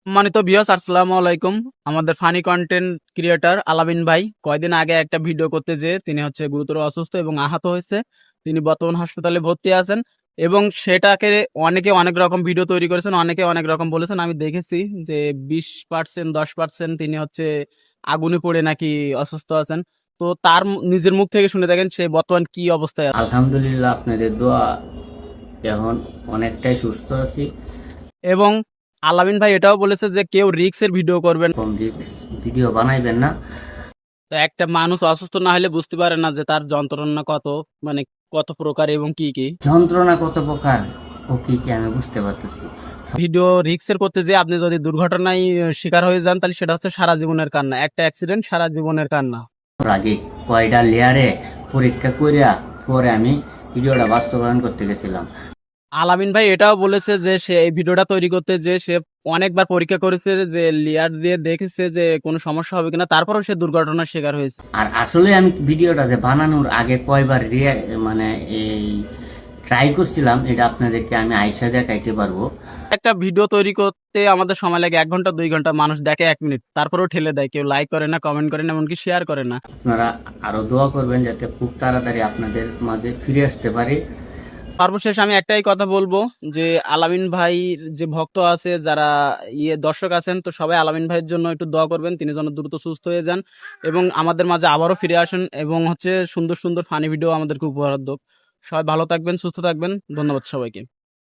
সম্মানিত ভিউয়ার্স, আসসালামু আলাইকুম। আমাদের ফানি কন্টেন্ট ক্রিয়েটর আলামিন ভাই কয়দিন আগে একটা ভিডিও করতে যেয়ে তিনি হচ্ছে গুরুতর অসুস্থ এবং আহত হয়েছে। তিনি বর্তমান হাসপাতালে ভর্তি আছেন এবং সেটাকে অনেকে অনেক রকম ভিডিও তৈরি করেছেন, অনেকে অনেক রকম বলেছেন। আমি দেখেছি যে 20% 10% তিনি হচ্ছে আগুনে পড়ে নাকি অসুস্থ আছেন। তো তার নিজের মুখ থেকে শুনে দেখেন সে বর্তমান কি অবস্থায় আছে। আলহামদুলিল্লাহ, আপনাদের দোয়া এখন অনেকটাই সুস্থ আছি। এবং আলামিন ভাই এটাও বলেছে যে কেউ রিক্সের ভিডিও করবেন। কম রিস্ক ভিডিও বানাইবেন না। তো একটা মানুষ অসুস্থ না হলে বুঝতে পারে না যে তার যন্ত্রণা কত, মানে কত প্রকার এবং কি কি। যন্ত্রণা কত প্রকার ও কি কি আমি বুঝতে পারতেছি। ভিডিও রিক্সের করতে যে আপনি যদি দুর্ঘটনায় শিকার হয়ে যান তাহলে সেটা হচ্ছে সারা জীবনের কান্না, একটা অ্যাক্সিডেন্ট সারা জীবনের কান্না। ওর আগে কয়টা লেয়ারে পরীক্ষা করিয়া পরে আমি ভিডিওটা বাস্তবায়ন করতে গেছিলাম। আলামিন ভাই এটাও বলেছে যে সে এই ভিডিওটা তৈরি করতে যে সে অনেকবার পরীক্ষা করেছে, যে লেয়ার দিয়ে দেখেছে যে কোনো সমস্যা হবে কিনা, তারপরেও সে দুর্ঘটনার শিকার হয়েছে। আর আসলে আমি ভিডিওটা যে বানানোর আগে কয়বার মানে এই ট্রাই করছিলাম, এটা আপনাদেরকে আমি আইসা দেখাইতে পারবো। একটা ভিডিও তৈরি করতে আমাদের সময় লাগে 1 ঘন্টা 2 ঘন্টা, মানুষ দেখে 1 মিনিট, তারপরেও ঠেলে দেয়, কেউ লাইক করে না, কমেন্ট করে না, এমনকি শেয়ার করে না। আপনারা আরো দোয়া করবেন যাতে খুব তাড়াতাড়ি আপনাদের মাঝে ফিরে আসতে পারি। সর্বশেষ আমি একটাই কথা বলবো যে আলামিন ভাই যে ভক্ত আছে, যারা দর্শক আছেন, তো সবাই আলামিন ভাইয়ের জন্য একটু দোয়া করবেন, তিনি যেন দ্রুত সুস্থ হয়ে যান এবং আমাদের মাঝে আবারও ফিরে আসেন এবং হচ্ছে সুন্দর সুন্দর ফানি ভিডিও আমাদেরকে উপহার দেন। সবাই ভালো থাকবেন, সুস্থ থাকবেন। ধন্যবাদ সবাইকে।